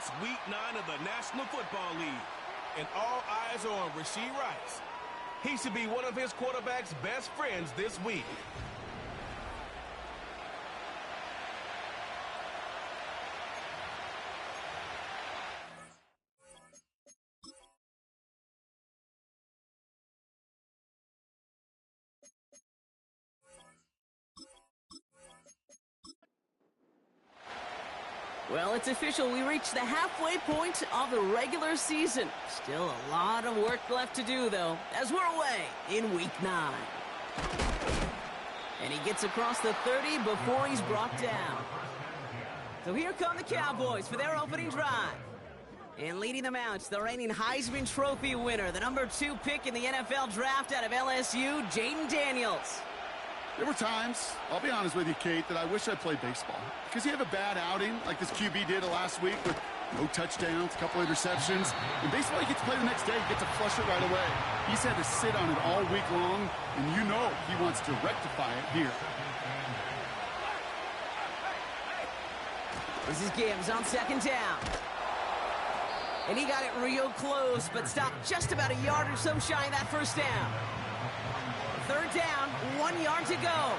It's week 9 of the National Football League, and all eyes are on Rashee Rice. He should be one of his quarterback's best friends this week. Well, it's official. We reached the halfway point of the regular season. Still a lot of work left to do, though, as we're away in Week 9. And he gets across the 30 before he's brought down. So here come the Cowboys for their opening drive. And leading them out, the reigning Heisman Trophy winner, the number 2 pick in the NFL draft out of LSU, Jaden Daniels. There were times, I'll be honest with you, Kate, that I wish I played baseball. Because you have a bad outing, like this QB did last week with no touchdowns, a couple interceptions. In baseball, you get to play the next day. You get to flush it right away. He's had to sit on it all week long, and you know he wants to rectify it here. This is Gibbs on second down. And he got it real close, but stopped just about a yard or so shy of that first down. Third down, 1 yard to go.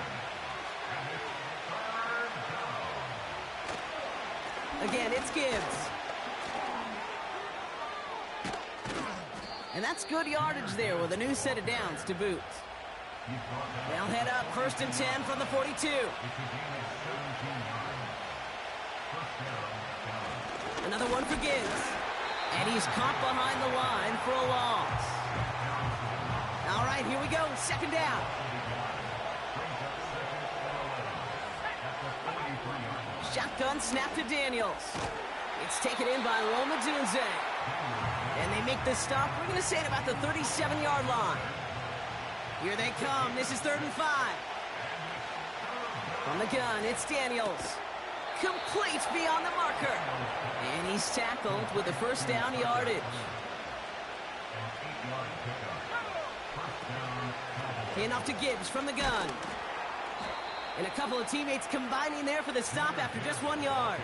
Again, it's Gibbs. And that's good yardage there with a new set of downs to boot. They'll head up 1st and 10 from the 42. Another one for Gibbs. And he's caught behind the line for a loss. All right, here we go. Second down. Shotgun snap to Daniels. It's taken in by Roma Dunze. And they make the stop. We're going to say at about the 37-yard line. Here they come. This is 3rd and 5. From the gun, it's Daniels. Complete beyond the marker. And he's tackled with the first down yardage. Handoff to Gibbs from the gun. And a couple of teammates combining there for the stop after just 1 yard.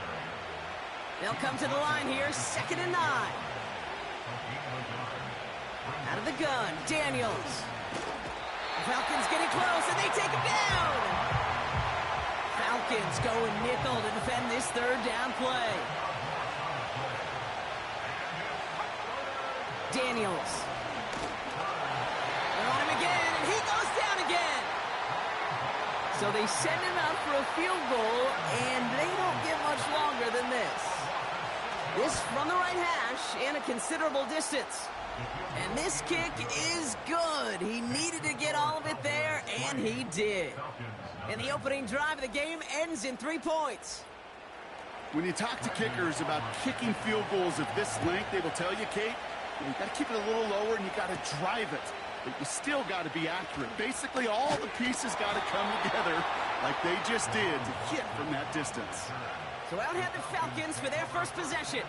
They'll come to the line here, 2nd and 9. Out of the gun, Daniels. Falcons getting close, and they take him down. Falcons going nickel to defend this 3rd down play. Daniels. They're on him again, and he goes down again. So they send him out for a field goal, and they don't get much longer than this. This from the right hash and a considerable distance. And this kick is good. He needed to get all of it there, and he did. And the opening drive of the game ends in 3 points. When you talk to kickers about kicking field goals of this length, they will tell you, Kate, you got to keep it a little lower and you got to drive it. But you still got to be accurate. Basically, all the pieces got to come together like they just did to hit from that distance. So out head the Falcons for their first possession.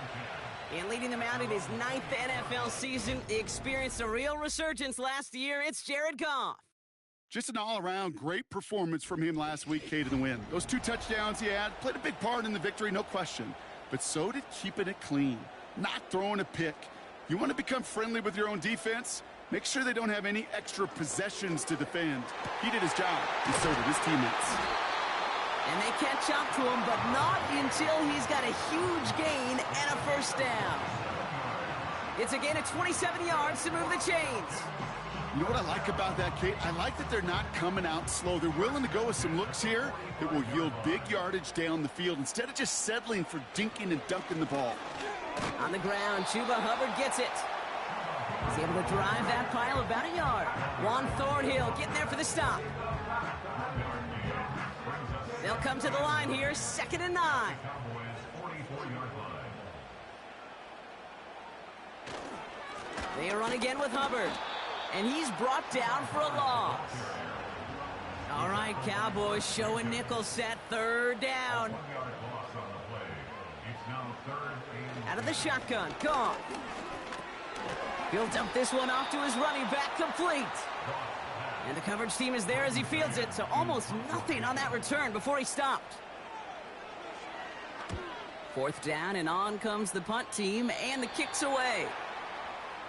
And leading them out in his 9th NFL season, he experienced a real resurgence last year. It's Jared Goff. Just an all-around great performance from him last week, Kate, in the win. Those 2 touchdowns he had played a big part in the victory, no question. But so did keeping it clean, not throwing a pick. You want to become friendly with your own defense? Make sure they don't have any extra possessions to defend. He did his job, and so did his teammates. And they catch up to him, but not until he's got a huge gain and a first down. It's a gain of 27 yards to move the chains. You know what I like about that, Kate? I like that they're not coming out slow. They're willing to go with some looks here that will yield big yardage down the field instead of just settling for dinking and dunking the ball. On the ground, Chuba Hubbard gets it. He's able to drive that pile about a yard. Juan Thornhill getting there for the stop. They'll come to the line here, 2nd and 9. They run again with Hubbard. And he's brought down for a loss. All right, Cowboys showing nickel set, 3rd down. Out of the shotgun, Goff. He'll dump this one off to his running back, complete. And the coverage team is there as he fields it, so almost nothing on that return before he stopped. 4th down, and on comes the punt team, and the kick's away.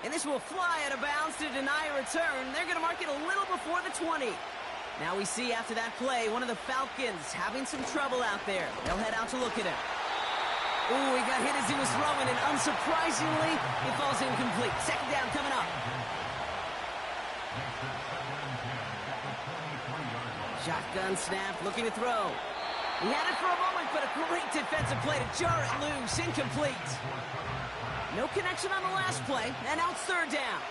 And this will fly out of bounds to deny a return. They're going to mark it a little before the 20. Now we see after that play, one of the Falcons having some trouble out there. They'll head out to look at him. Ooh, he got hit as he was throwing, and unsurprisingly, it falls incomplete. 2nd down coming up. Shotgun snap, looking to throw. He had it for a moment, but a great defensive play to jar it loose. Incomplete. No connection on the last play, and now it's 3rd down.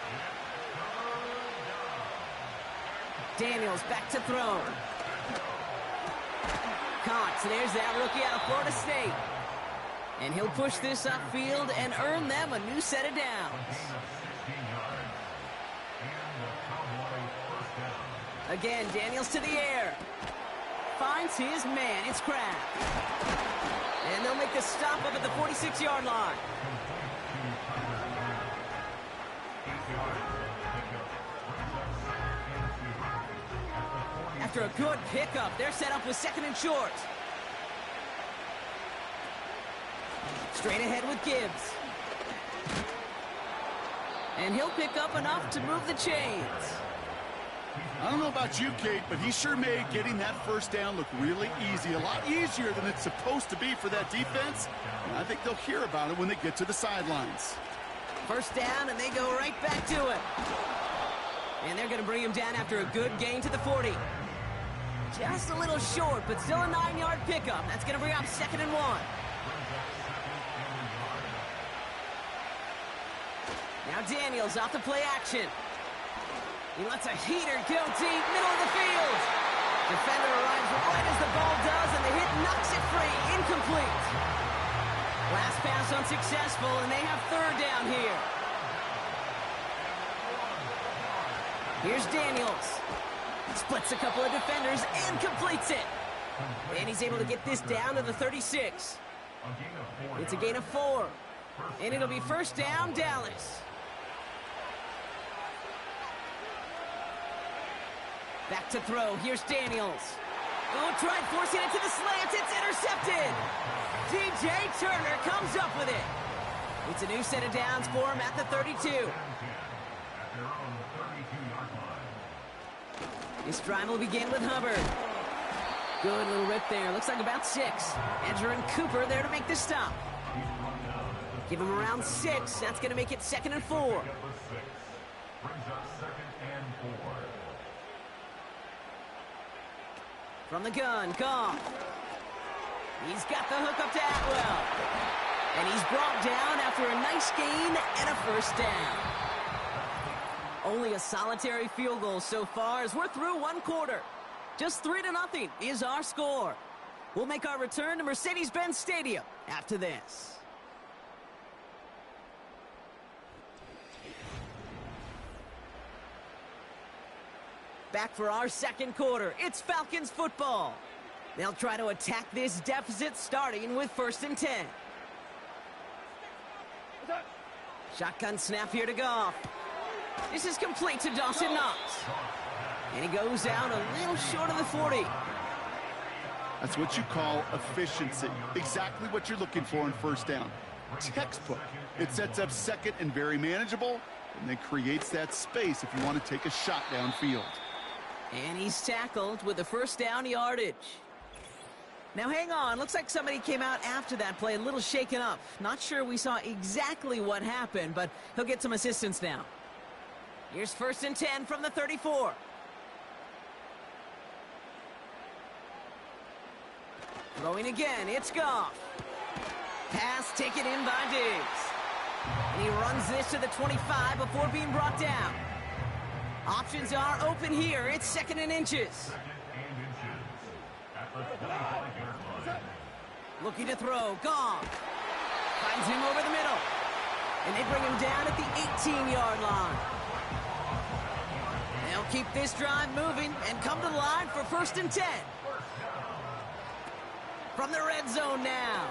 Daniels back to throw. Caught. There's that rookie out of Florida State. And he'll push this upfield and earn them a new set of downs. Again, Daniels to the air. Finds his man. It's Kraft. And they'll make the stop up at the 46-yard line. After a good pickup, they're set up with 2nd and short. Straight ahead with Gibbs. And he'll pick up enough to move the chains. I don't know about you, Kate, but he sure made getting that 1st down look really easy. A lot easier than it's supposed to be for that defense. And I think they'll hear about it when they get to the sidelines. 1st down, and they go right back to it. And they're going to bring him down after a good gain to the 40. Just a little short, but still a 9-yard pickup. That's going to bring up 2nd and 1. Now Daniels off the play action. He lets a heater go deep, middle of the field. Defender arrives right as the ball does, and the hit knocks it free. Incomplete. Last pass unsuccessful, and they have 3rd down here. Here's Daniels. Splits a couple of defenders and completes it. And he's able to get this down to the 36. It's a gain of 4. And it'll be 1st down, Dallas. Back to throw. Here's Daniels. Oh, tried forcing it to the slants. It's intercepted. DJ Turner comes up with it. It's a new set of downs for him at the 32. This drive will begin with Hubbard. Good little rip there. Looks like about 6. Edger and Cooper there to make this stop. Give him around 6. That's going to make it 2nd and 4. From the gun, Goff. He's got the hook up to Atwell. And he's brought down after a nice gain and a 1st down. Only a solitary field goal so far as we're through 1 quarter. Just 3-0 is our score. We'll make our return to Mercedes-Benz Stadium after this. Back for our 2nd quarter. It's Falcons football. They'll try to attack this deficit starting with 1st and 10. Shotgun snap here to Goff. This is complete to Dawson Knox. And he goes out a little short of the 40. That's what you call efficiency. Exactly what you're looking for in 1st down. Textbook. It sets up 2nd and very manageable, and then creates that space if you want to take a shot downfield. And he's tackled with the 1st down yardage. Now hang on, looks like somebody came out after that play a little shaken up. Not sure we saw exactly what happened, but he'll get some assistance now. Here's 1st and 10 from the 34. Throwing again, it's Goff. Pass taken in by Diggs. And he runs this to the 25 before being brought down. Options are open here. It's 2nd and inches. Looking to throw. Goff. Finds him over the middle. And they bring him down at the 18-yard line. They'll keep this drive moving and come to the line for 1st and 10. From the red zone now.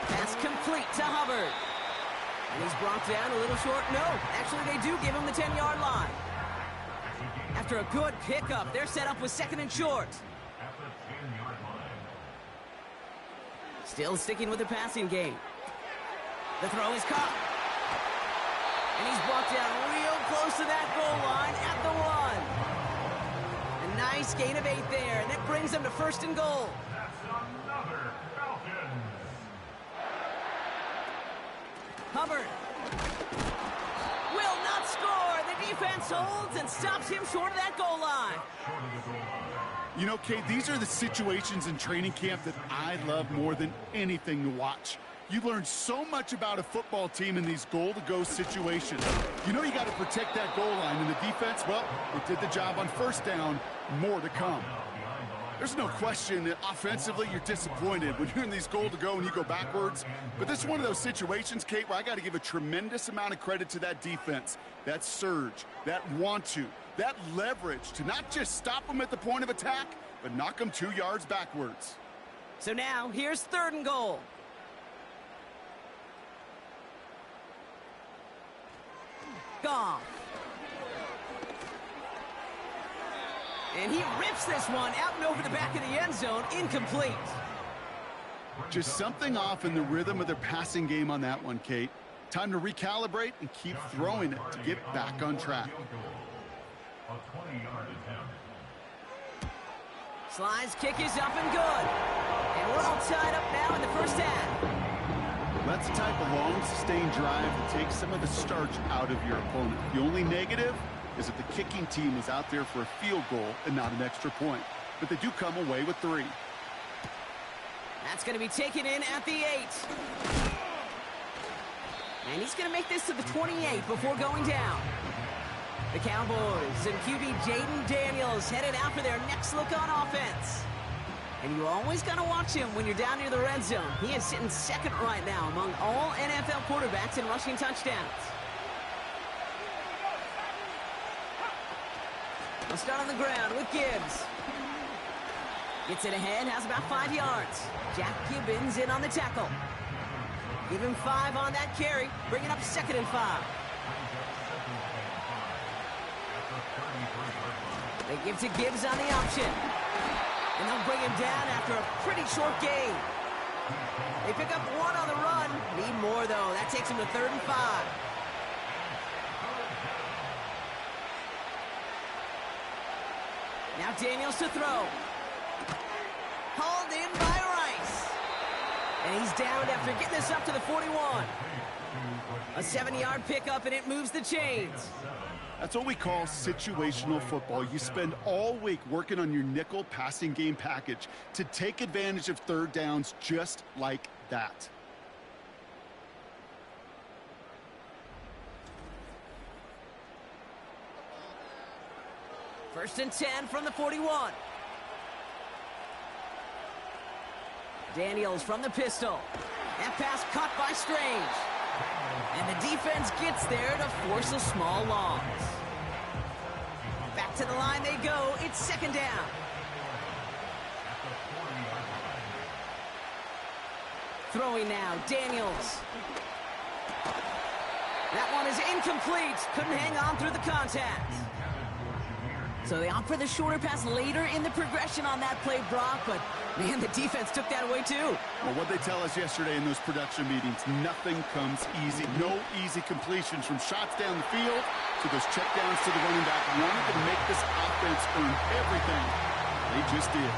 Pass complete to Hubbard. And he's brought down a little short. No, actually they do give him the 10-yard line. After a good pickup, they're set up with 2nd and short. Still sticking with the passing game. The throw is caught. And he's brought down real close to that goal line at the 1. A nice gain of 8 there, and that brings them to 1st and goal. That's another Falcons. Hubbard will not score. The defense holds and stops him short of that goal line. You know, Kate, these are the situations in training camp that I love more than anything to watch. You learn so much about a football team in these goal-to-go situations. You know you got to protect that goal line, and the defense, well, it did the job on 1st down. More to come. There's no question that offensively you're disappointed when you're in these goal-to-go and you go backwards. But this is one of those situations, Kate, where I got to give a tremendous amount of credit to that defense, that surge, that want-to, that leverage to not just stop them at the point of attack, but knock them 2 yards backwards. So now, here's 3rd and goal. Goff. And he rips this one out and over the back of the end zone, incomplete. Just something off in the rhythm of their passing game on that one, Kate. Time to recalibrate and keep throwing it to get back on track. A 20-yard attempt. Sly's kick is up and good. And we're all tied up now in the 1st half. That's the type of long, sustained drive that takes some of the starch out of your opponent. The only negative is if the kicking team is out there for a field goal and not an extra point. But they do come away with 3. That's going to be taken in at the 8. And he's going to make this to the 28 before going down. The Cowboys and QB Jaden Daniels headed out for their next look on offense. And you always got to watch him when you're down near the red zone. He is sitting 2nd right now among all NFL quarterbacks in rushing touchdowns. We'll start on the ground with Gibbs. Gets it ahead, has about 5 yards. Jack Gibbons in on the tackle. Give him 5 on that carry, bringing up 2nd and 5. They give to Gibbs on the option. And they'll bring him down after a pretty short gain. They pick up 1 on the run. Need more, though. That takes him to 3rd and 5. Now Daniels to throw. Hauled in by Rice. And he's down after getting this up to the 41. A 7-yard pickup, and it moves the chains. That's what we call situational football. You spend all week working on your nickel passing game package to take advantage of 3rd downs just like that. First and 10 from the 41. Daniels from the pistol. That pass caught by Strange. And the defense gets there to force a small loss. Back to the line they go. It's 2nd down. Throwing now, Daniels. That one is incomplete. Couldn't hang on through the contact. So they opt for the shorter pass later in the progression on that play, Brock, but man, the defense took that away too. Well, what they tell us yesterday in those production meetings, nothing comes easy. No easy completions from shots down the field to those checkdowns to the running back. Wanted to make this offense earn everything. They just did.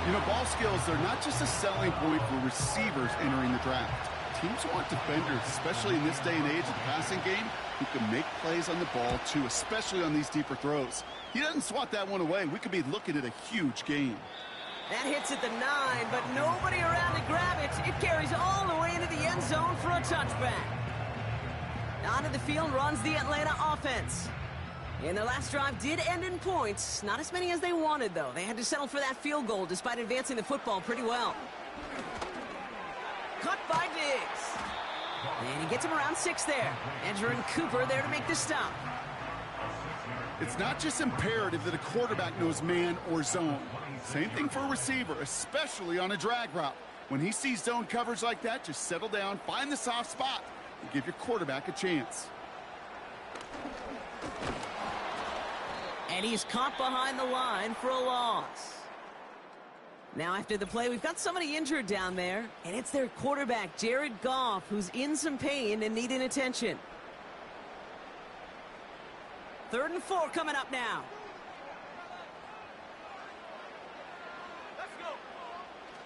You know, ball skills, they're not just a selling point for receivers entering the draft. Teams want defenders, especially in this day and age of the passing game, who can make plays on the ball too, especially on these deeper throws. He doesn't swat that one away. We could be looking at a huge game. That hits at the 9, but nobody around to grab it. It carries all the way into the end zone for a touchback. Onto the field runs the Atlanta offense. And their last drive did end in points. Not as many as they wanted, though. They had to settle for that field goal despite advancing the football pretty well. Cut by Diggs. And he gets him around 6 there. Edger and Cooper there to make the stop. It's not just imperative that a quarterback knows man or zone. Same thing for a receiver, especially on a drag route. When he sees zone coverage like that, just settle down, find the soft spot, and give your quarterback a chance. And he's caught behind the line for a loss. Now after the play, we've got somebody injured down there, and it's their quarterback, Jared Goff, who's in some pain and needing attention. 3rd and 4 coming up now.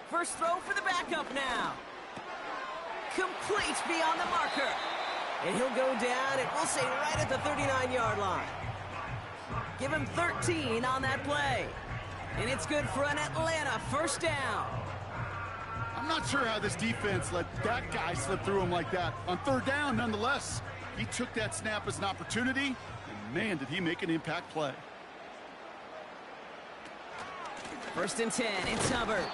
First throw for the backup now. Complete beyond the marker. And he'll go down, and we'll say right at the 39-yard line. Give him 13 on that play. And it's good for an Atlanta first down. I'm not sure how this defense let that guy slip through him like that. On 3rd down, nonetheless, he took that snap as an opportunity, and man, did he make an impact play. 1st and 10, it's Hubbard.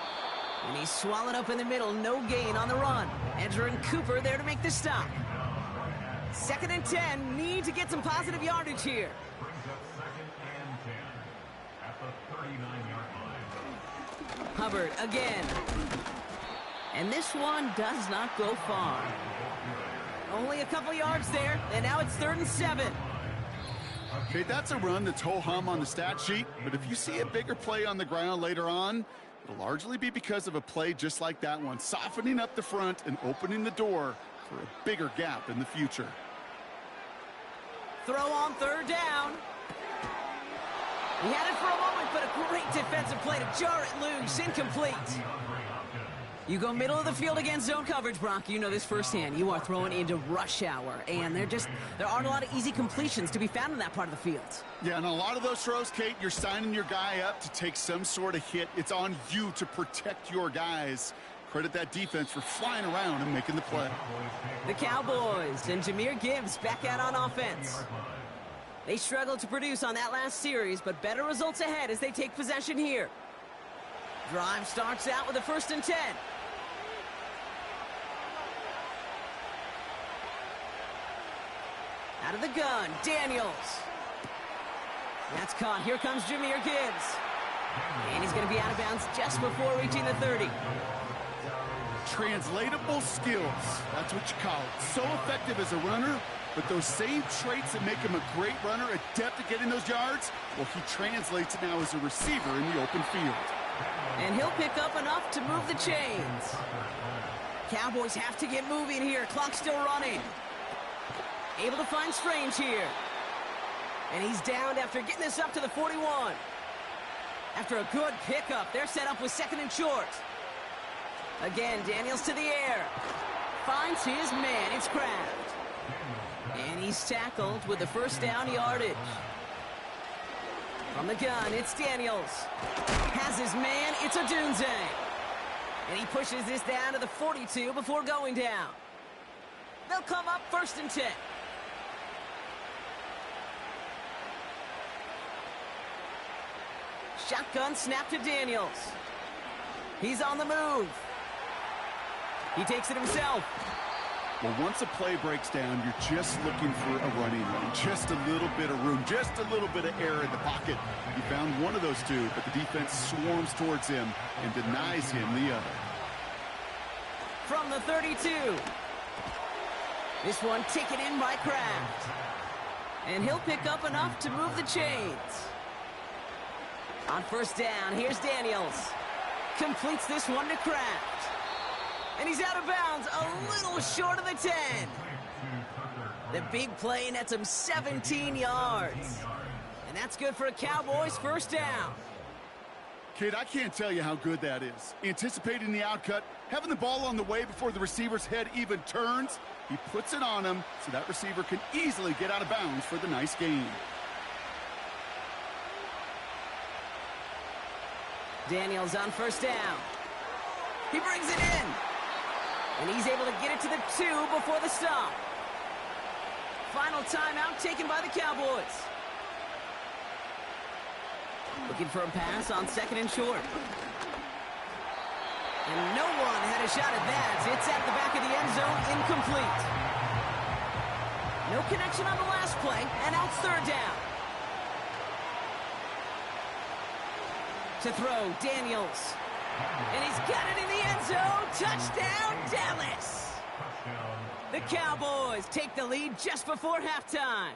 And he's swallowed up in the middle, no gain on the run. Edger and Cooper there to make the stop. 2nd and 10, need to get some positive yardage here. Brings up 2nd and 10 at the 39-yard line. Hubbard again. And this one does not go far. Only a couple yards there, and now it's 3rd and 7. Okay, that's a run that's ho-hum on the stat sheet, but if you see a bigger play on the ground later on, it'll largely be because of a play just like that one, softening up the front and opening the door for a bigger gap in the future. Throw on 3rd down. He had it for a moment, but a great defensive play to jar it loose. Incomplete. You go middle of the field against zone coverage, Brock. You know this firsthand. You are throwing into rush hour, and there aren't a lot of easy completions to be found in that part of the field. Yeah, and a lot of those throws, Kate, you're signing your guy up to take some sort of hit. It's on you to protect your guys. Credit that defense for flying around and making the play. The Cowboys and Jahmyr Gibbs back out on offense. They struggled to produce on that last series, but better results ahead as they take possession here. Drive starts out with a 1st and 10. Out of the gun, Daniels. That's caught. Here comes Jahmyr Gibbs. And he's going to be out of bounds just before reaching the 30. Translatable skills. That's what you call it. So effective as a runner, but those same traits that make him a great runner, adept at getting those yards, well, he translates it now as a receiver in the open field. And he'll pick up enough to move the chains. Cowboys have to get moving here. Clock's still running. Able to find Strange here. And he's downed after getting this up to the 41. After a good pickup, they're set up with 2nd and short. Again, Daniels to the air. Finds his man. It's Kraft. And he's tackled with the 1st down yardage. From the gun, it's Daniels. Has his man. It's Odunze. And he pushes this down to the 42 before going down. They'll come up 1st and 10. Shotgun snap to Daniels. He's on the move. He takes it himself. Well, once a play breaks down, you're just looking for a running lane. Just a little bit of room, just a little bit of air in the pocket. He found one of those two, but the defense swarms towards him and denies him the other. From the 32. This one taken in by Kraft. And he'll pick up enough to move the chains. On 1st down, here's Daniels. Completes this one to Kraft. And he's out of bounds, a little short of the 10. The big play nets him 17 yards. And that's good for a Cowboys 1st down. Kid, I can't tell you how good that is. Anticipating the outcut, having the ball on the way before the receiver's head even turns, he puts it on him so that receiver can easily get out of bounds for the nice gain. Daniels on 1st down. He brings it in. And he's able to get it to the 2 before the stop. Final timeout taken by the Cowboys. Looking for a pass on 2nd and short. And no one had a shot at that. It's at the back of the end zone, incomplete. No connection on the last play, and now it's 3rd down. To throw, Daniels. And he's got it in the end zone. Touchdown, Dallas. The Cowboys take the lead just before halftime.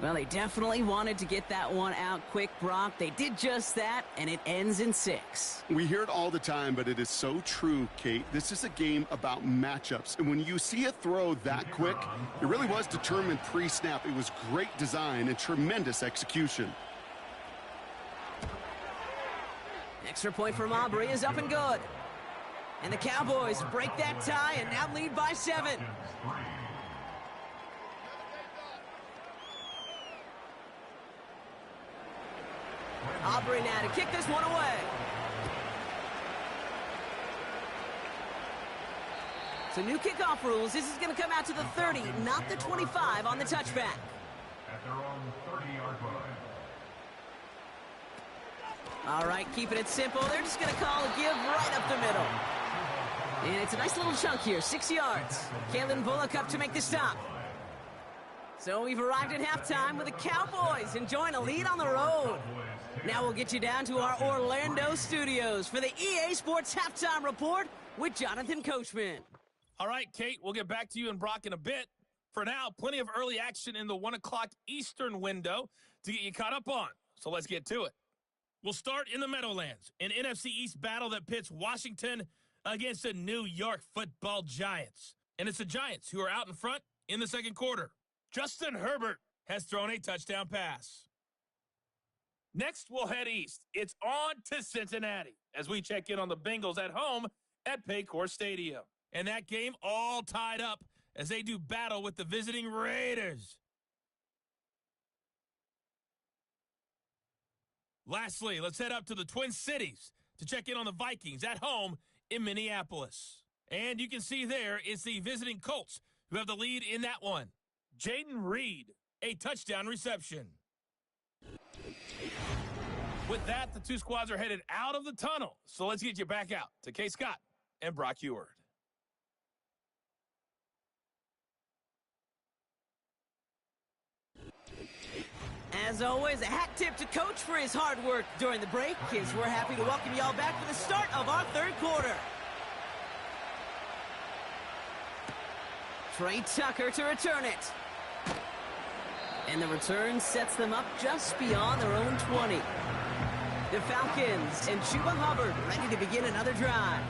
Well, they definitely wanted to get that one out quick, Brock. They did just that, and it ends in 6. We hear it all the time, but it is so true, Kate. This is a game about matchups. And when you see a throw that quick, it really was determined pre-snap. It was great design and tremendous execution. Extra point from Aubrey is up and good. And the Cowboys break that tie and now lead by 7. Aubrey now to kick this one away. So new kickoff rules. This is going to come out to the 30, not the 25 on the touchback. At their own 30-yard line. All right, keeping it simple. They're just going to call a give right up the middle. And it's a nice little chunk here, 6 yards. Kalen Bullock up to make the stop. So we've arrived at halftime with the Cowboys enjoying a lead on the road. Now we'll get you down to our Orlando studios for the EA Sports Halftime Report with Jonathan Coachman. All right, Kate, we'll get back to you and Brock in a bit. For now, plenty of early action in the 1 o'clock Eastern window to get you caught up on. So let's get to it. We'll start in the Meadowlands, an NFC East battle that pits Washington against the New York Football Giants. And it's the Giants who are out in front in the second quarter. Justin Herbert has thrown a touchdown pass. Next, we'll head east. It's on to Cincinnati as we check in on the Bengals at home at Paycor Stadium. And that game all tied up as they do battle with the visiting Raiders. Lastly, let's head up to the Twin Cities to check in on the Vikings at home in Minneapolis. And you can see there it's the visiting Colts who have the lead in that one. Jaden Reed, a touchdown reception. With that, the two squads are headed out of the tunnel. So let's get you back out to Kay Scott and Brock Eward. As always, a hat tip to Coach for his hard work during the break, as we're happy to welcome y'all back for the start of our third quarter. Trey Tucker to return it. And the return sets them up just beyond their own 20. The Falcons and Chuba Hubbard ready to begin another drive.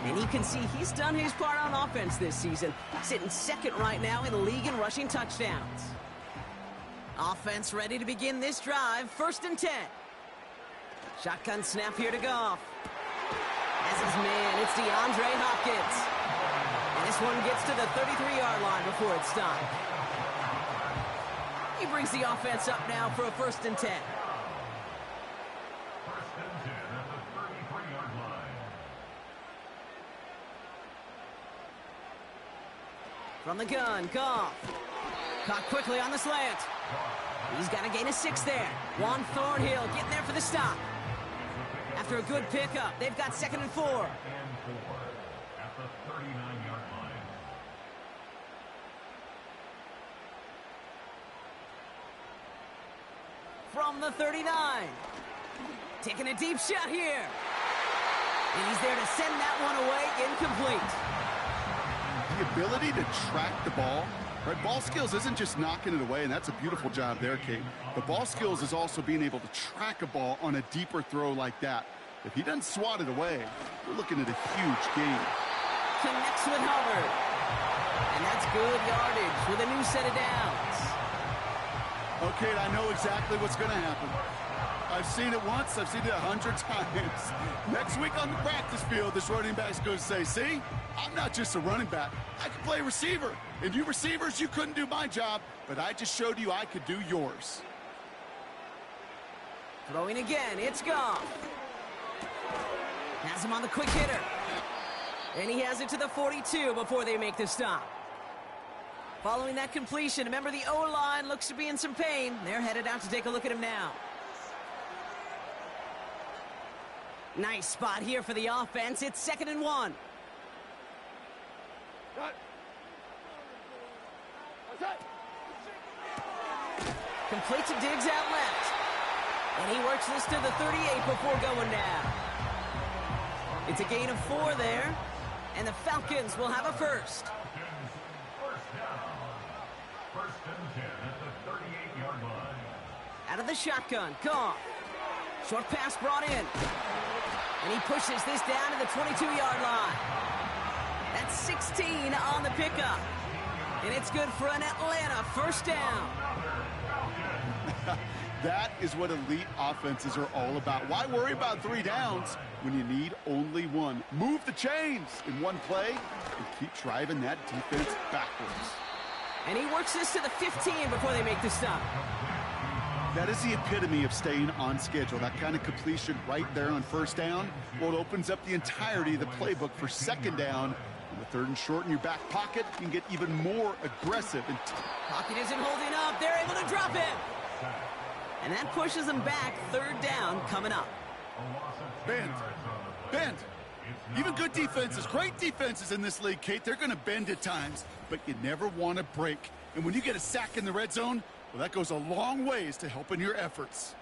And you can see he's done his part on offense this season, sitting second right now in the league in rushing touchdowns. Offense ready to begin this drive, 1st and 10. Shotgun snap here to Goff. As his man, it's DeAndre Hopkins. And this one gets to the 33-yard line before it's stopped. He brings the offense up now for a 1st and 10. 1st and 10 at the 33-yard line. From the gun, Goff. Caught quickly on the slant. He's got to gain a 6 there. Juan Thornhill getting there for the stop. After a good pickup, they've got 2nd and 4. And 4 at the 39-yard line. From the 39. Taking a deep shot here. And he's there to send that one away, incomplete. The ability to track the ball, right? Ball skills isn't just knocking it away, and that's a beautiful job there, Kate. The ball skills is also being able to track a ball on a deeper throw like that. If he doesn't swat it away, we're looking at a huge gain. Connects with Hubbard. And that's good yardage with a new set of downs. Okay, I know exactly what's going to happen. I've seen it once, I've seen it 100 times. Next week on the practice field, this running back's going to say, see, I'm not just a running back. I can play receiver. And you receivers, you couldn't do my job, but I just showed you I could do yours. Throwing again, it's Goff. Has him on the quick hitter. And he has it to the 42 before they make the stop. Following that completion, remember the O-line looks to be in some pain. They're headed out to take a look at him now. Nice spot here for the offense. It's 2nd and 1. Complete to Diggs out left. And he works this to the 38 before going down. It's a gain of 4 there. And the Falcons will have a first. First down. 1st and 10 at the 38 Out of the shotgun, Goff. Short pass brought in. And he pushes this down to the 22-yard line. That's 16 on the pickup. And it's good for an Atlanta first down. That is what elite offenses are all about. Why worry about 3 downs when you need only one? Move the chains in one play and keep driving that defense backwards. And he works this to the 15 before they make the stop. That is the epitome of staying on schedule. That kind of completion right there on first down. Well, it opens up the entirety of the playbook for second down. On the 3rd and short in your back pocket, you can get even more aggressive. Pocket isn't holding up. They're able to drop him. And that pushes them back. 3rd down coming up. Bend. Even good defenses, great defenses in this league, Kate, they're going to bend at times, but you never want to break. And when you get a sack in the red zone, well, that goes a long ways to helping your efforts.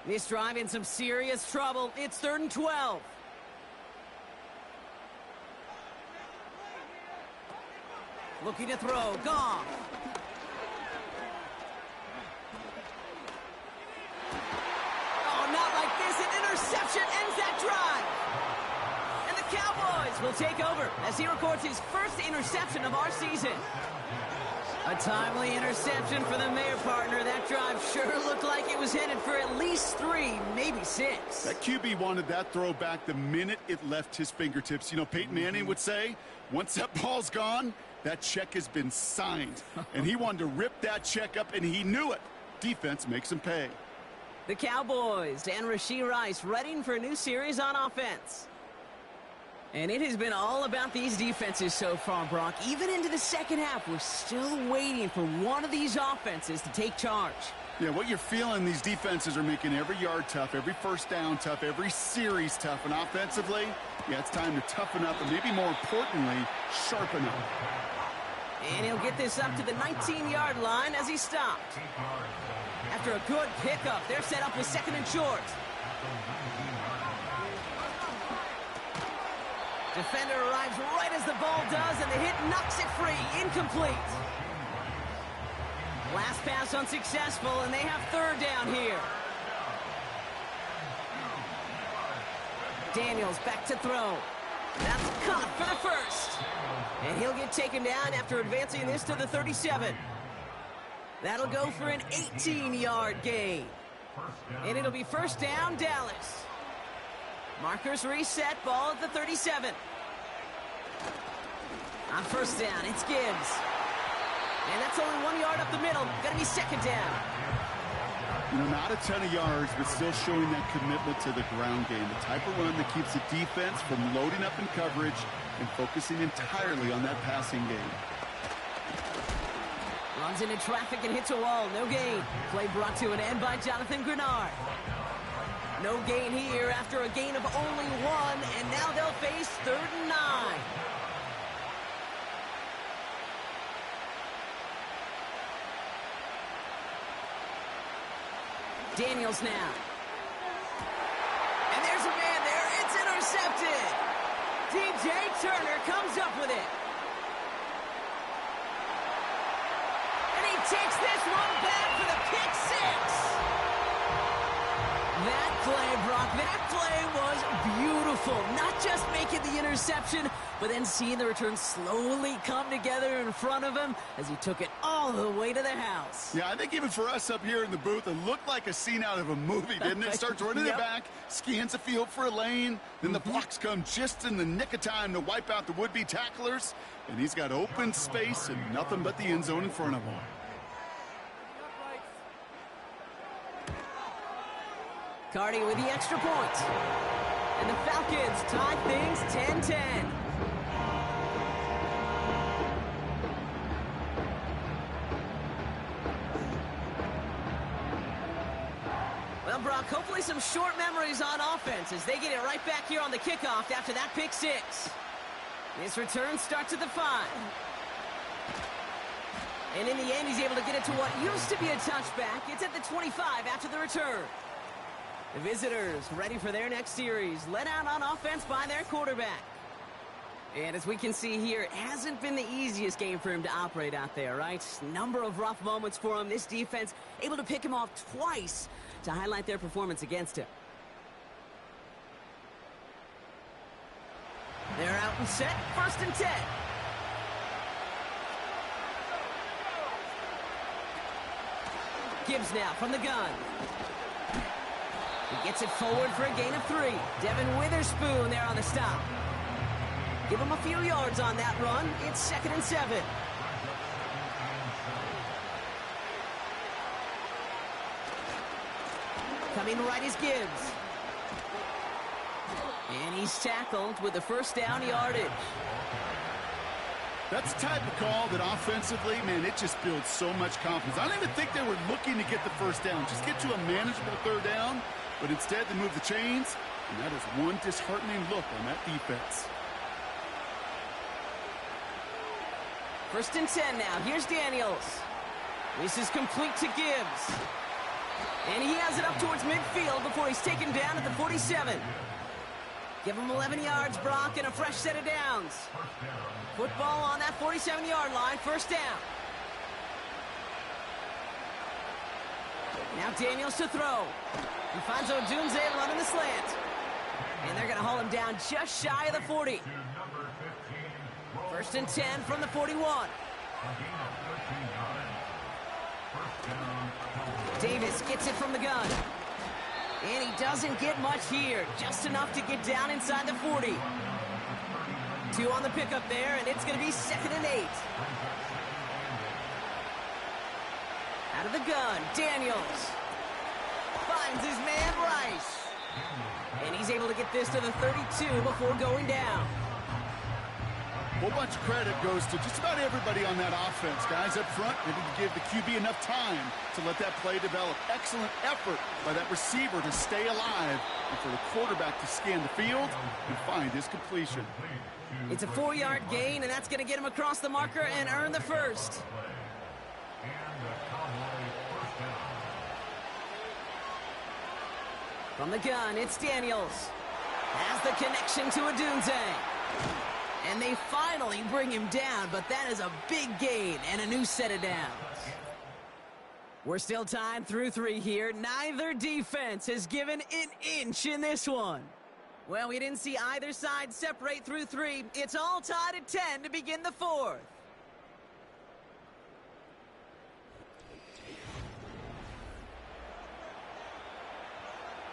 This drive in some serious trouble. It's 3rd and 12. Looking to throw. Goff. Oh, not like this. An interception ends that drive. And the Cowboys will take over as he records his first interception of our season. A timely interception for the Mayor partner. That drive sure looked like it was headed for at least 3, maybe 6. That QB wanted that throw back the minute it left his fingertips. You know, Peyton Manning would say, once that ball's gone, that check has been signed. And he wanted to rip that check up, and he knew it. Defense makes him pay. The Cowboys and Rashee Rice readying for a new series on offense. And it has been all about these defenses so far, Brock. Even into the second half, we're still waiting for one of these offenses to take charge. Yeah, what you're feeling, these defenses are making every yard tough, every first down tough, every series tough. And offensively, yeah, it's time to toughen up and maybe more importantly, sharpen up. And he'll get this up to the 19-yard line as he stopped. After a good pickup, they're set up with 2nd and short. Defender arrives right as the ball does, and the hit knocks it free. Incomplete. Last pass unsuccessful, and they have 3rd down here. Daniels back to throw. That's caught for the first. And he'll get taken down after advancing this to the 37. That'll go for an 18-yard gain. And it'll be first down, Dallas. Markers reset, ball at the 37. On first down, it's Gibbs. And that's only 1 yard up the middle. Gonna be 2nd down. You know, not a ton of yards, but still showing that commitment to the ground game. The type of run that keeps the defense from loading up in coverage and focusing entirely on that passing game. Runs into traffic and hits a wall. No gain. Play brought to an end by Jonathan Grenard. No gain here after a gain of only 1, and now they'll face 3rd and 9. Daniels now. And there's a man there. It's intercepted. DJ Turner comes up with it. And he takes this one back for the pick 6. That play, Brock, that play was beautiful. Not just making the interception, but then seeing the return slowly come together in front of him as he took it all the way to the house. Yeah, I think even for us up here in the booth, it looked like a scene out of a movie, didn't it? Starts running Yep. it back, scans the field for a lane, then the blocks come just in the nick of time to wipe out the would-be tacklers, and he's got open space and nothing but the end zone in front of him. Cardi with the extra point. And the Falcons tie things 10-10. Well, Brock, hopefully some short memories on offense as they get it right back here on the kickoff after that pick 6. This return starts at the 5. And in the end, he's able to get it to what used to be a touchback. It's at the 25 after the return. The visitors ready for their next series, led out on offense by their quarterback. And as we can see here, it hasn't been the easiest game for him to operate out there, right? Number of rough moments for him. This defense able to pick him off twice to highlight their performance against him. They're out and set, 1st and 10. Gibbs now from the gun. He gets it forward for a gain of 3. Devin Witherspoon there on the stop. Give him a few yards on that run. It's 2nd and 7. Coming right is Gibbs. And he's tackled with the 1st down yardage. That's the type of call that offensively, man, it just builds so much confidence. I don't even think they were looking to get the 1st down. Just get to a manageable 3rd down. But instead, they move the chains. And that is one disheartening look on that defense. 1st and 10 now. Here's Daniels. This is complete to Gibbs. And he has it up towards midfield before he's taken down at the 47. Give him 11 yards, Brock, and a fresh set of downs. Football on that 47-yard line. 1st down. Now Daniels to throw. He finds Odunze running the slant. And they're going to haul him down just shy of the 40. 1st and 10 from the 41. Davis gets it from the gun. And he doesn't get much here. Just enough to get down inside the 40. 2 on the pickup there, and it's going to be 2nd and 8. Out of the gun, Daniels. Finds his man Rice. And he's able to get this to the 32 before going down. A whole bunch of credit goes to just about everybody on that offense. Guys up front, they didn't give the QB enough time to let that play develop. Excellent effort by that receiver to stay alive and for the quarterback to scan the field and find his completion. It's a 4-yard gain, and that's going to get him across the marker and earn the 1st. From the gun, it's Daniels. Has the connection to Odunze. And they finally bring him down, but that is a big gain and a new set of downs. We're still tied through 3 here. Neither defense has given an inch in this one. Well, we didn't see either side separate through 3. It's all tied at 10 to begin the 4th.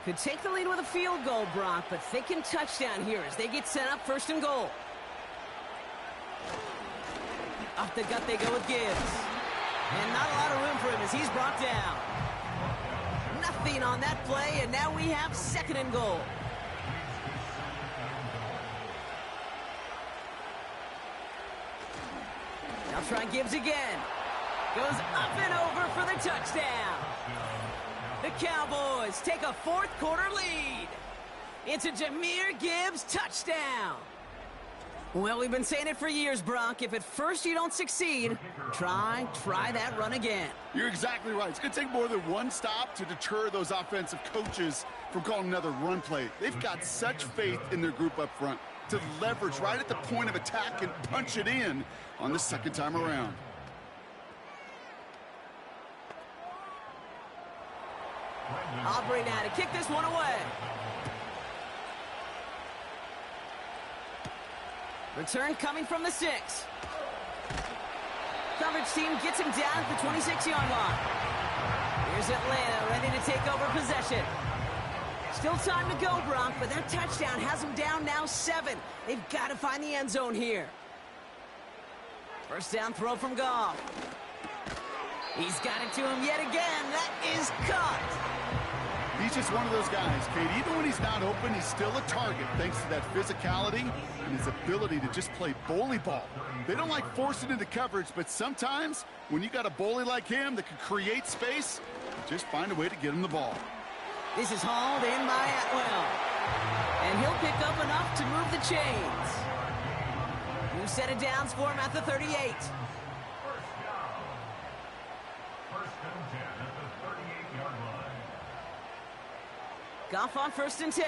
Could take the lead with a field goal, Brock, but thinking touchdown here as they get set up 1st and goal. Off the gut they go with Gibbs. And not a lot of room for him as he's brought down. Nothing on that play, and now we have 2nd and goal. Now try Gibbs again. Goes up and over for the touchdown. The Cowboys take a 4th quarter lead. It's a Jahmyr Gibbs touchdown. Well, we've been saying it for years, Brock. If at first you don't succeed, try that run again. You're exactly right. It's going to take more than one stop to deter those offensive coaches from calling another run play. They've got such faith in their group up front to leverage right at the point of attack and punch it in on the 2nd time around. Aubrey now to kick this one away. Return coming from the 6. Coverage team gets him down at the 26-yard line. Here's Atlanta ready to take over possession. Still time to go, Brock, but that touchdown has him down now 7. They've got to find the end zone here. 1st down throw from Goff. He's got it to him yet again. That is caught. He's just one of those guys, Kate. Even when he's not open, he's still a target thanks to that physicality and his ability to just play bully ball. They don't like forcing into coverage, but sometimes when you got a bully like him that can create space, you just find a way to get him the ball. This is hauled in by Atwell. And he'll pick up enough to move the chains. New set of downs for him at the 38. First and 10 at the 38-yard line. Goff on 1st and 10.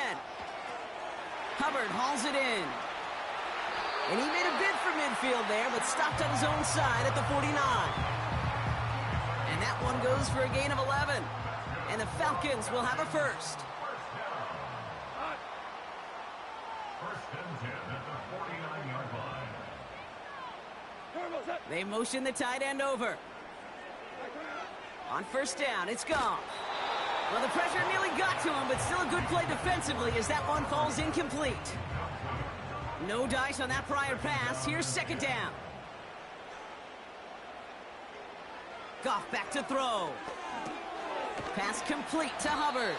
Hubbard hauls it in. And he made a bid for midfield there, but stopped on his own side at the 49. And that one goes for a gain of 11. And the Falcons will have a first. First and 10 at the 49-yard line. They motion the tight end over. On 1st down, it's Goff. Well, the pressure nearly got to him, but still a good play defensively as that one falls incomplete. No dice on that prior pass. Here's 2nd down. Goff back to throw. Pass complete to Hubbard.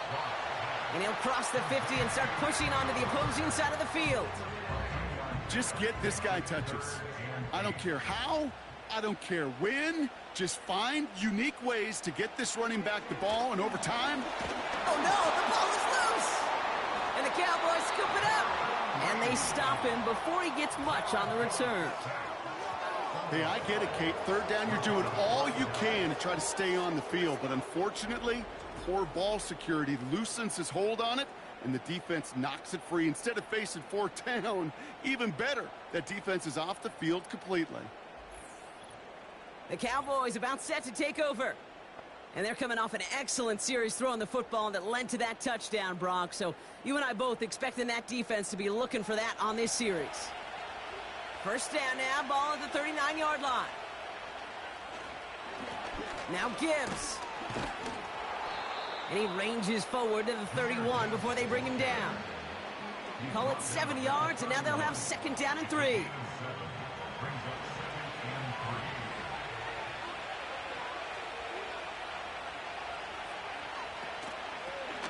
And he'll cross the 50 and start pushing onto the opposing side of the field. Just get this guy touches. I don't care how, I don't care when. Just find unique ways to get this running back the ball, and over time... Oh, no, the ball is loose! And the Cowboys scoop it up. And they stop him before he gets much on the return. Hey, I get it, Kate. 3rd down, you're doing all you can to try to stay on the field, but unfortunately, poor ball security loosens his hold on it, and the defense knocks it free. Instead of facing 4th down, even better, that defense is off the field completely. The Cowboys about set to take over. And they're coming off an excellent series throwing the football that led to that touchdown, Brock. So you and I both expecting that defense to be looking for that on this series. 1st down now, ball at the 39-yard line. Now Gibbs. And he ranges forward to the 31 before they bring him down. Call it 7 yards, and now they'll have 2nd down and 3.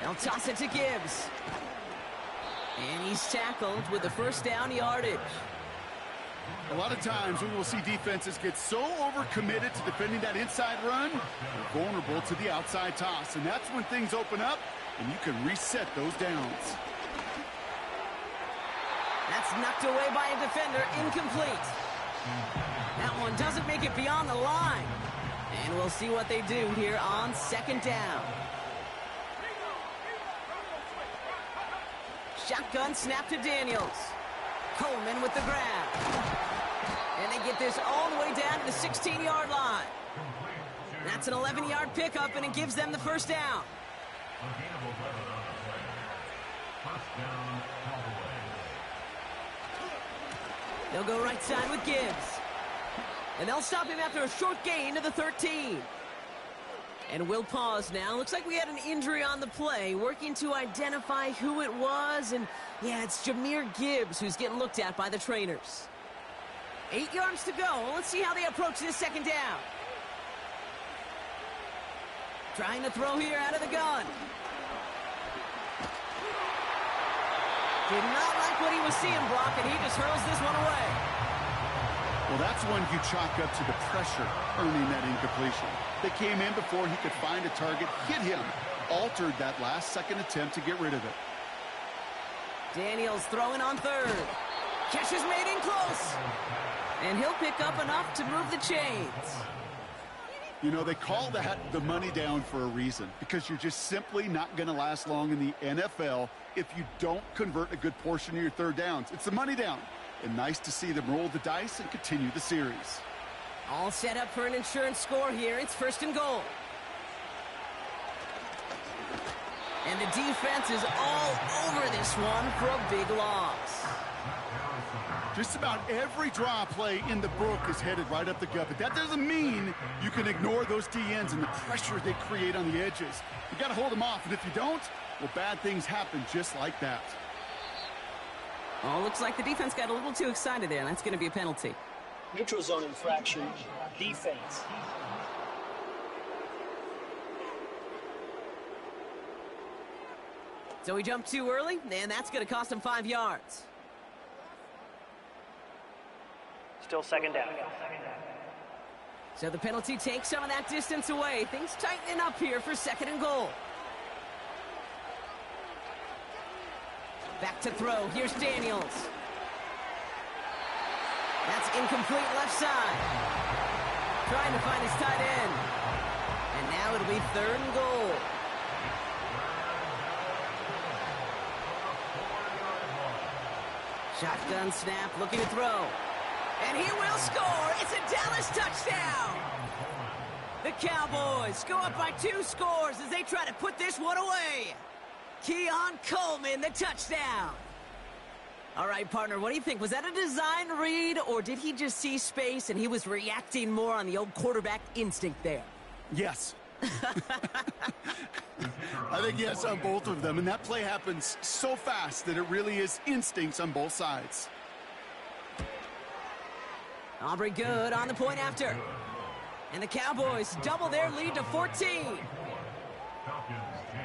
They'll toss it to Gibbs. And he's tackled with the 1st down yardage. A lot of times we will see defenses get so overcommitted to defending that inside run, they're vulnerable to the outside toss. And that's when things open up, and you can reset those downs. That's knocked away by a defender, incomplete. That one doesn't make it beyond the line. And we'll see what they do here on 2nd down. Shotgun snap to Daniels. Coleman with the grab. And they get this all the way down to the 16-yard line. That's an 11-yard pickup, and it gives them the 1st down. They'll go right side with Gibbs. And they'll stop him after a short gain to the 13. And we'll pause now. Looks like we had an injury on the play. Working to identify who it was. And, yeah, it's Jahmyr Gibbs who's getting looked at by the trainers. 8 yards to go. Let's see how they approach this 2nd down. Trying to throw here out of the gun. Did not like what he was seeing, Brock, and he just hurls this one away. Well, that's one you chalk up to the pressure earning that incompletion. They came in before he could find a target, hit him, altered that last-second attempt to get rid of it. Daniels throwing on 3rd. Catch is made in close. And he'll pick up enough to move the chains. You know, they call that the money down for a reason, because you're just simply not going to last long in the NFL if you don't convert a good portion of your 3rd downs. It's the money down. And nice to see them roll the dice and continue the series. All set up for an insurance score here. It's 1st and goal. And the defense is all over this one for a big loss. Just about every draw play in the book is headed right up the gut, but that doesn't mean you can ignore those DNs and the pressure they create on the edges. You got to hold them off, and if you don't, well, bad things happen just like that. Oh, looks like the defense got a little too excited there, and that's going to be a penalty. Neutral zone infraction, defense. So he jumped too early, and that's going to cost him 5 yards. Still 2nd down. So the penalty takes some of that distance away. Things tightening up here for 2nd and goal. Back to throw. Here's Daniels. That's incomplete left side. Trying to find his tight end. And now it'll be 3rd and goal. Shotgun snap, looking to throw. And he will score. It's a Dallas touchdown. The Cowboys go up by 2 scores as they try to put this one away. Keon Coleman, the touchdown. All right, partner, what do you think? Was that a design read, or did he just see space and he was reacting more on the old quarterback instinct there? Yes. I think yes on both of them, and that play happens so fast that it really is instincts on both sides. Aubrey good on the point after. And the Cowboys double their lead to 14. Falcons 10.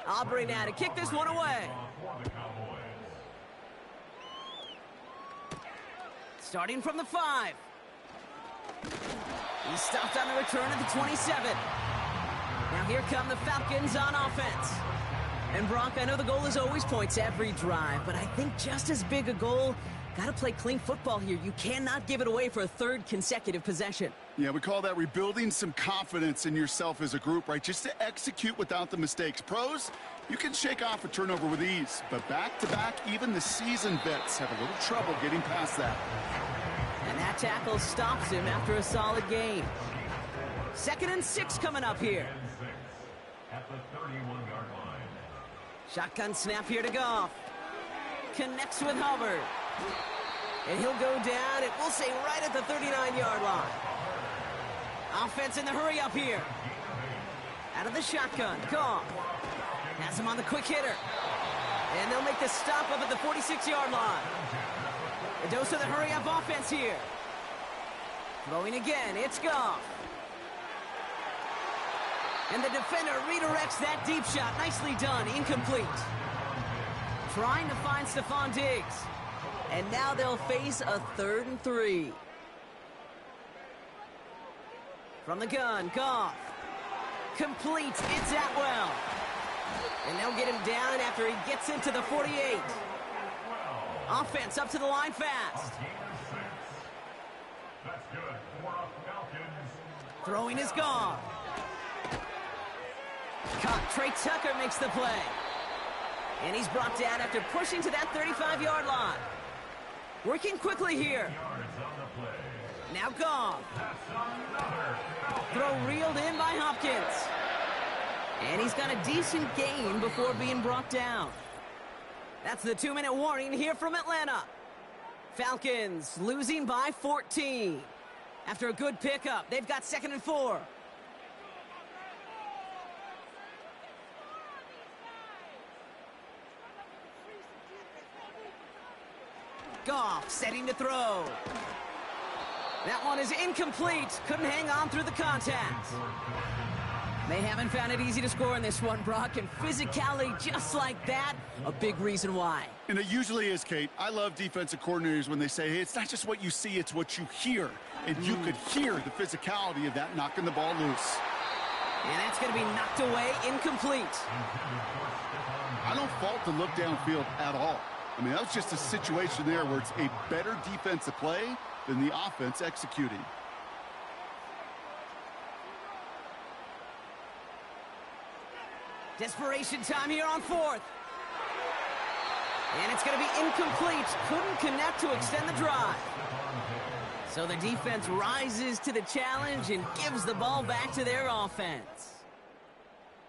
Aubrey now to kick this one away. For the Cowboys. Starting from the 5. He's stopped on the return at the 27. Now here come the Falcons on offense. And Brock, I know the goal is always points every drive, but I think just as big a goal, got to play clean football here. You cannot give it away for a 3rd consecutive possession. Yeah, we call that rebuilding some confidence in yourself as a group, right? Just to execute without the mistakes. Pros, you can shake off a turnover with ease, but back-to-back, even the seasoned vets have a little trouble getting past that. And that tackle stops him after a solid gain. 2nd and 6 coming up here. At the 31-yard line. Shotgun snap here to Goff. Connects with Hubbard. And he'll go down, and we'll say right at the 39-yard line. Offense in the hurry up here. Out of the shotgun, Goff. Has him on the quick hitter. And they'll make the stop up at the 46-yard line. A dose of the hurry up offense here. Throwing again, it's Goff. And the defender redirects that deep shot. Nicely done, incomplete. Trying to find Stephon Diggs. And now they'll face a 3rd and 3. From the gun, Goff. Complete, it's Atwell. And they'll get him down after he gets into the 48. Offense up to the line fast. That's good for Falcons. Throwing is Goff. Caught. Trey Tucker makes the play. And he's brought down after pushing to that 35-yard line. Working quickly here. Now Goff. Throw reeled in by Hopkins. And he's got a decent gain before being brought down. That's the 2-minute warning here from Atlanta. Falcons losing by 14. After a good pickup, they've got 2nd and 4. Goff setting to throw. That one is incomplete. Couldn't hang on through the contact. They haven't found it easy to score in this one, Brock, and physicality just like that, a big reason why. And it usually is, Kate. I love defensive coordinators when they say, hey, it's not just what you see, it's what you hear. And you could hear the physicality of that knocking the ball loose. And that's going to be knocked away, incomplete. I don't fault the look downfield at all. I mean, that was just a situation there where it's a better defensive play than the offense executing. Desperation time here on 4th. And it's going to be incomplete. Couldn't connect to extend the drive. So the defense rises to the challenge and gives the ball back to their offense.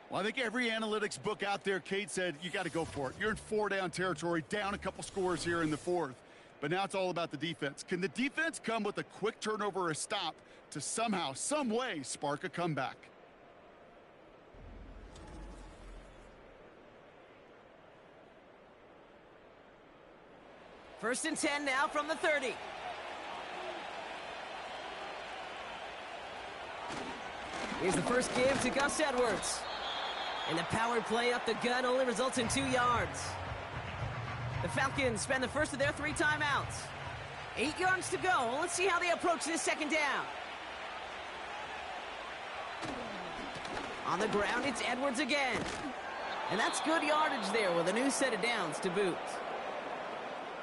Well, I think every analytics book out there, Kate, said you got to go for it. You're in 4-down territory, down a couple scores here in the 4th. But now it's all about the defense. Can the defense come with a quick turnover or a stop to somehow, some way, spark a comeback? First and 10 now from the 30. Here's the first give to Gus Edwards. And the power play up the gut only results in 2 yards. The Falcons spend the first of their 3 timeouts. 8 yards to go. Let's see how they approach this 2nd down. On the ground, it's Edwards again. And that's good yardage there with a new set of downs to boot.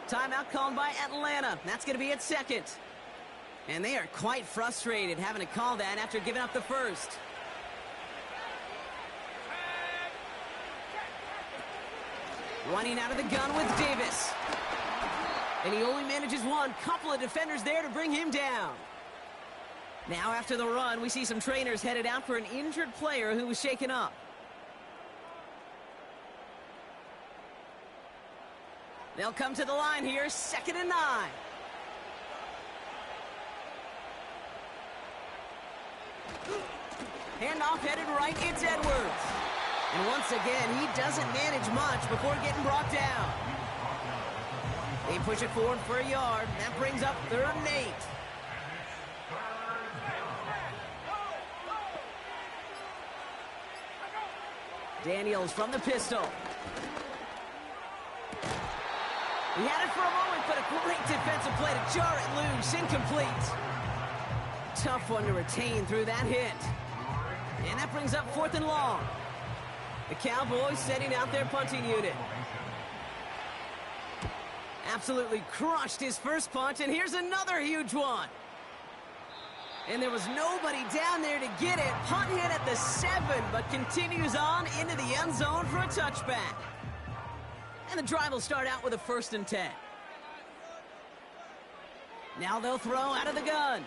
Timeout called by Atlanta. That's going to be its 2nd. And they are quite frustrated having to call that after giving up the first. Running out of the gun with Davis. And he only manages one. Couple of defenders there to bring him down. Now after the run, we see some trainers headed out for an injured player who was shaken up. They'll come to the line here, 2nd and 9. Handoff headed right, it's Edwards. And once again, he doesn't manage much before getting brought down. They push it forward for a yard. That brings up 3rd and 8. Daniels from the pistol. He had it for a moment, but a great defensive play to jar it loose. Incomplete. Tough one to retain through that hit. And that brings up 4th and long. The Cowboys setting out their punting unit. Absolutely crushed his first punt, and here's another huge one. And there was nobody down there to get it. Punt hit at the 7, but continues on into the end zone for a touchback. And the drive will start out with a 1st and 10. Now they'll throw out of the gun.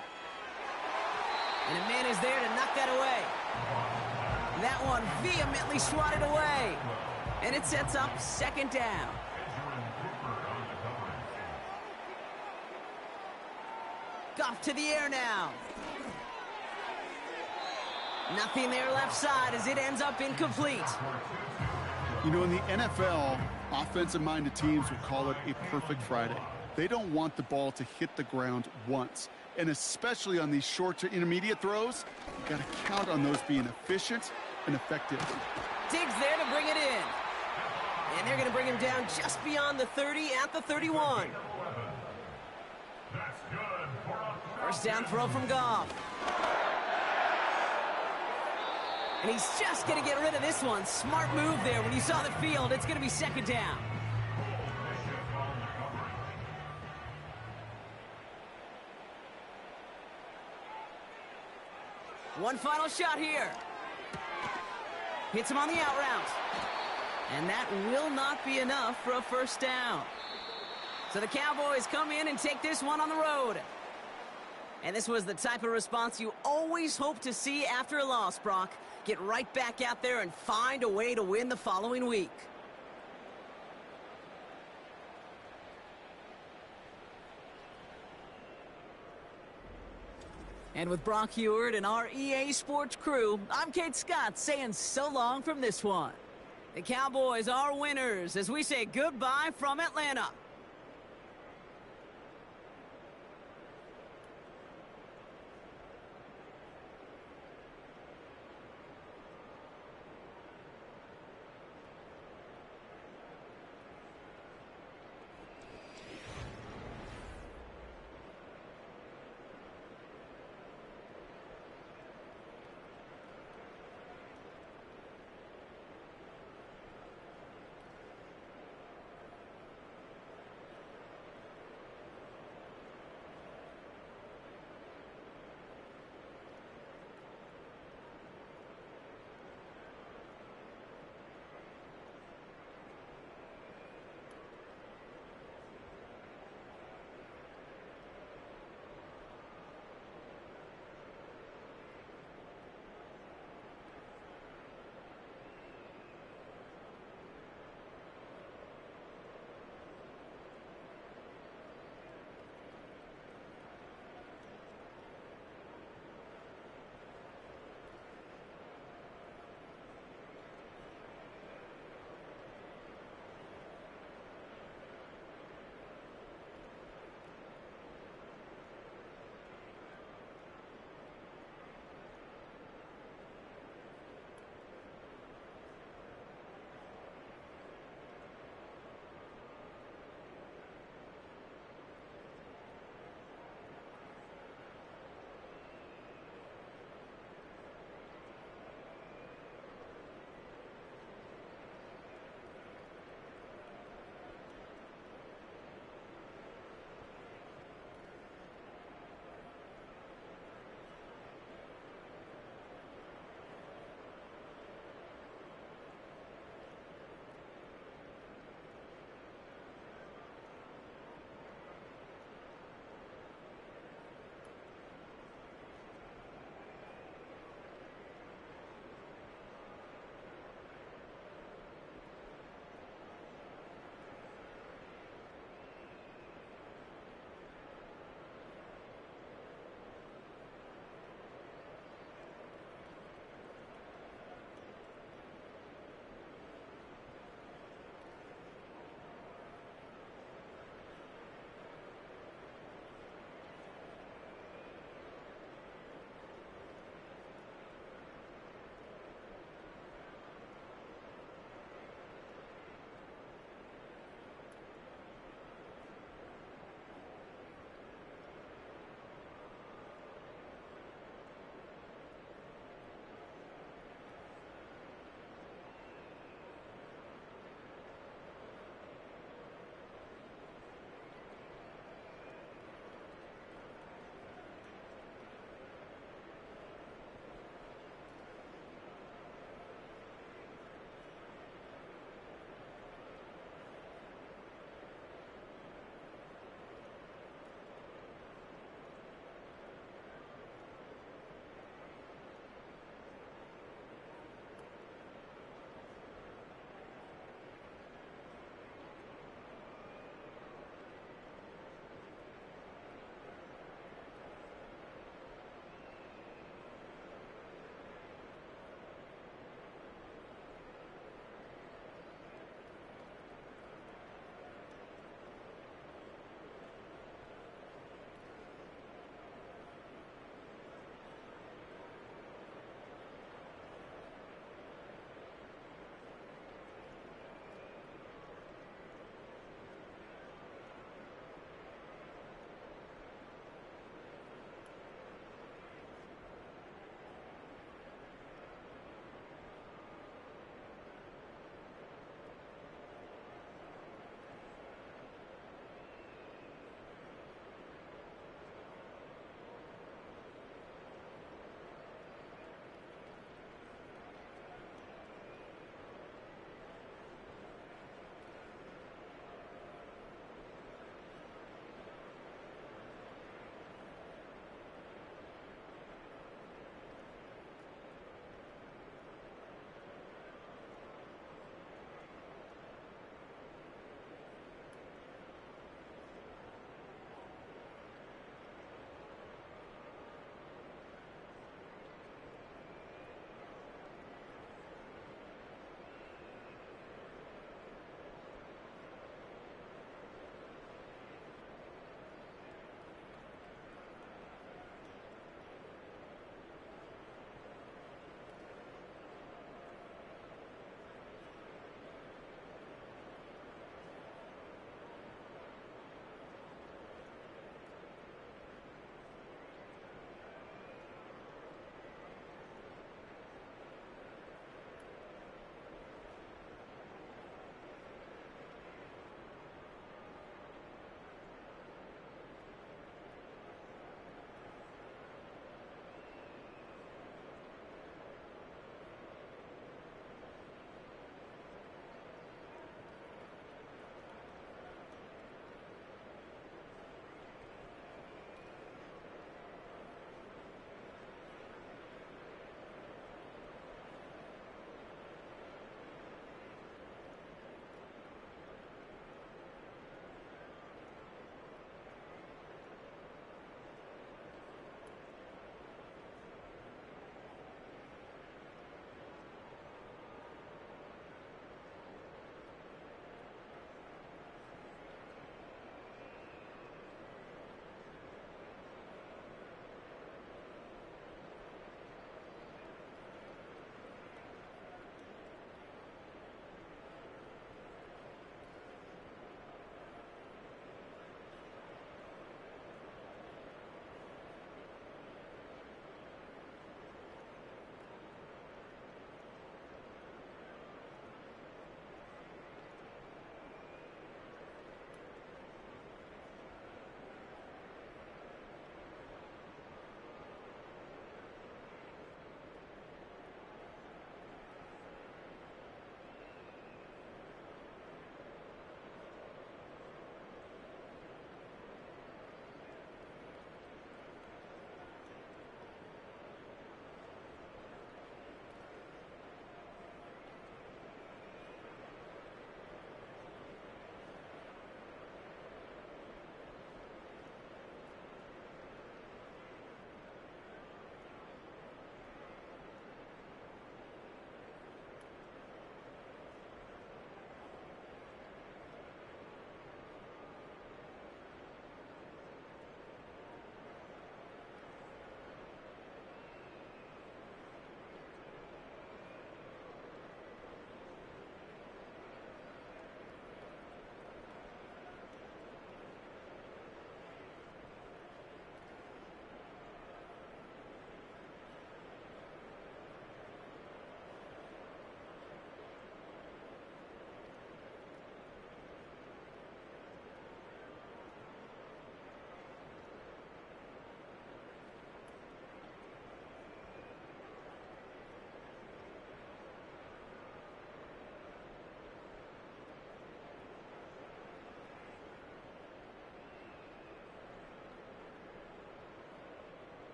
And a man is there to knock that away. That one vehemently swatted away. And it sets up 2nd down. Goff to the air now. Nothing there left side as it ends up incomplete. You know, in the NFL, offensive-minded teams would call it a perfect Friday. They don't want the ball to hit the ground once. And especially on these short to intermediate throws, you've got to count on those being efficient and effective. Diggs there to bring it in. And they're going to bring him down just beyond the 30 at the 31. First down throw from Goff. And he's just going to get rid of this one. Smart move there. When you saw the field, it's going to be 2nd down. One final shot here. Hits him on the out route. And that will not be enough for a 1st down. So the Cowboys come in and take this one on the road. And this was the type of response you always hope to see after a loss, Brock. Get right back out there and find a way to win the following week. And with Brock Heward and our EA Sports crew, I'm Kate Scott saying so long from this one. The Cowboys are winners as we say goodbye from Atlanta.